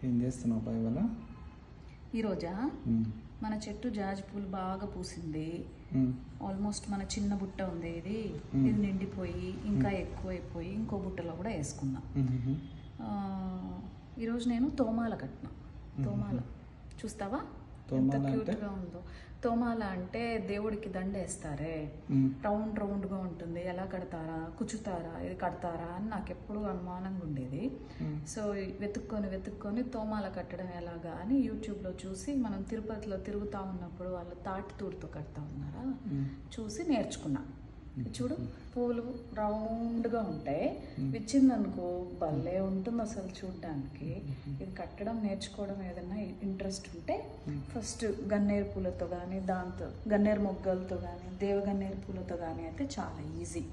ఏం చేస్తున్నావు పై వల్ల? ఈరోజా మన చెట్టు జాజి పూలు బాగా పూసింది. ఆల్మోస్ట్ మన చిన్న బుట్ట ఉంది, ఇది నిండిపోయి ఇంకా ఎక్కువైపోయి ఇంకో బుట్టలో కూడా వేసుకున్నా. ఈరోజు నేను తోమాల కట్టిన. తోమాల చూస్తావా ఎంత క్యూట్గా ఉందో. తోమాల అంటే దేవుడికి దండ వేస్తారే, రౌండ్ రౌండ్గా ఉంటుంది. ఎలా కడతారా, కుచ్చుతారా, ఇది కడతారా అని నాకు ఎప్పుడు అనుమానంగా ఉండేది. సో వెతుక్కొని తోమాల కట్టడం ఎలాగా అని యూట్యూబ్లో చూసి, మనం తిరుపతిలో తిరుగుతూ ఉన్నప్పుడు వాళ్ళు తాటి తూడుతో కడతా ఉన్నారా చూసి నేర్చుకున్నా. చూడు పూలు రౌండ్గా ఉంటాయి, విచ్చిందనుకో భలే ఉంటుంది అసలు చూడ్డానికి. ఇది కట్టడం నేర్చుకోవడం ఏదైనా ఇంట్రెస్ట్ ఉంటే ఫస్ట్ గన్నేరు పూలతో కానీ, దాంతో గన్నేరు మొగ్గలతో కానీ, దేవగన్నేరు పూలతో కానీ అయితే చాలా ఈజీ.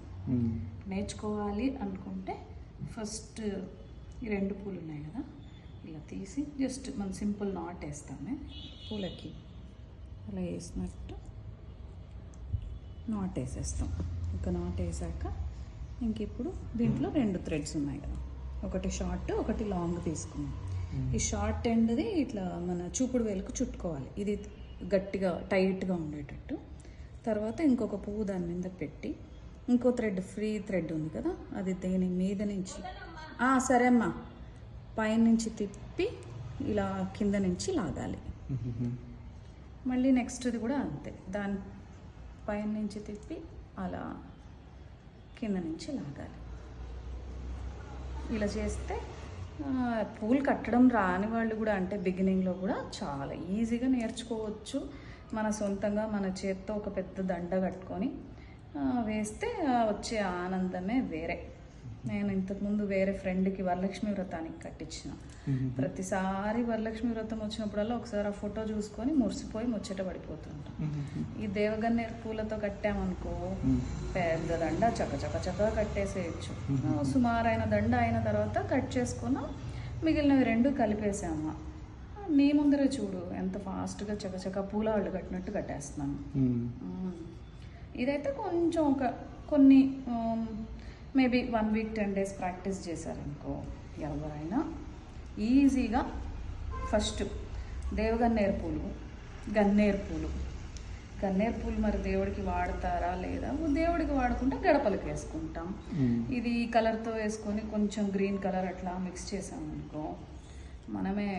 నేర్చుకోవాలి అనుకుంటే ఫస్ట్ ఈ రెండు పూలు ఉన్నాయి కదా, ఇలా తీసి జస్ట్ మనం సింపుల్ నాట్ వేస్తామే పూలకి, అలా వేసినట్టు నాట్ వేసేస్తాం. ఒక నాట్ వేసాక ఇంక ఇప్పుడు దీంట్లో రెండు థ్రెడ్స్ ఉన్నాయి కదా, ఒకటి షార్ట్ ఒకటి లాంగ్ తీసుకున్నాం. ఈ షార్ట్ ఎండ్ది ఇట్లా మన చూపుడు వేలుకు చుట్టుకోవాలి, ఇది గట్టిగా టైట్గా ఉండేటట్టు. తర్వాత ఇంకొక పువ్వు దాని మీద పెట్టి, ఇంకో థ్రెడ్ ఫ్రీ థ్రెడ్ ఉంది కదా, అది దీని మీద నుంచి సరే అమ్మా పైనుంచి తిప్పి ఇలా కింద నుంచి లాగాలి. మళ్ళీ నెక్స్ట్ది కూడా అంతే, దాని పైన నుంచి తిప్పి అలా కింద నుంచి లాగాలి. ఇలా చేస్తే పూలు కట్టడం రాని వాళ్ళు కూడా, అంటే బిగినింగ్లో కూడా చాలా ఈజీగా నేర్చుకోవచ్చు. మన సొంతంగా మన చేత్తో ఒక పెద్ద దండ కట్టుకొని వేస్తే వచ్చే ఆనందమే వేరే. నేను ఇంతకుముందు వేరే ఫ్రెండ్కి వరలక్ష్మి వ్రతానికి కట్టించిన. ప్రతిసారి వరలక్ష్మి వ్రతం వచ్చినప్పుడల్లా ఒకసారి ఆ ఫోటో చూసుకొని మురిసిపోయి ముచ్చట పడిపోతుంటాం. ఈ దేవగన్నేరు పూలతో కట్టామనుకో పెద్ద దండ చక్క కట్టేసేయచ్చు. సుమారైన దండ అయిన తర్వాత కట్ చేసుకున్నాం, మిగిలినవి రెండు కలిపేసాము. నీ ముందరే చూడు ఎంత ఫాస్ట్గా చక్క పూలవాళ్ళు కట్టినట్టు కట్టేస్తున్నాను. ఇదైతే కొంచెం కొన్ని మేబీ 1 వీక్ 10 డేస్ ప్రాక్టీస్ చేశారనుకో ఎవరైనా ఈజీగా. ఫస్ట్ దేవగన్నేరు పూలు, గన్నేరు పూలు మరి దేవుడికి వాడతారా లేదా, దేవుడికి వాడుకుంటే గడపలకి వేసుకుంటాం. ఇది ఈ కలర్తో వేసుకొని కొంచెం గ్రీన్ కలర్ అట్లా మిక్స్ చేసామనుకో మనమే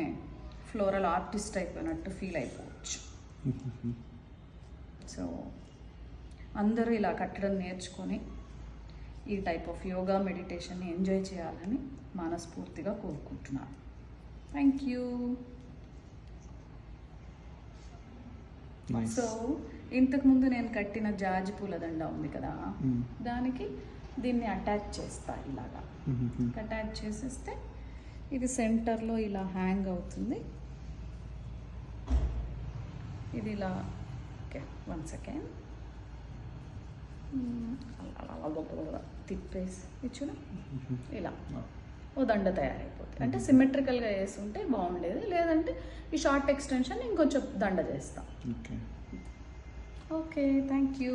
ఫ్లోరల్ ఆర్టిస్ట్ అయిపోయినట్టు ఫీల్ అయిపోవచ్చు. సో అందరూ ఇలా కట్టడం నేర్చుకొని ఈ టైప్ ఆఫ్ యోగా మెడిటేషన్ని ఎంజాయ్ చేయాలని మనస్ఫూర్తిగా కోరుకుంటున్నాను. Thank you. సో ఇంతకుముందు నేను కట్టిన జాజి పూల దండ ఉంది కదా, దానికి దీన్ని అటాచ్ చేస్తా. ఇలాగా అటాచ్ చేసేస్తే ఇది సెంటర్లో ఇలా హ్యాంగ్ అవుతుంది. ఇది ఇలా ఓకే 1 సెకండ్ అలా తిప్పేసి ఇచ్చున ఇలా ఓ దండ తయారైపోతుంది. అంటే సిమెట్రికల్గా వేసుంటే బాగుండేది, లేదంటే ఈ షార్ట్ ఎక్స్టెన్షన్ ఇంకొంచెం దండ చేస్తాం. Okay thank you.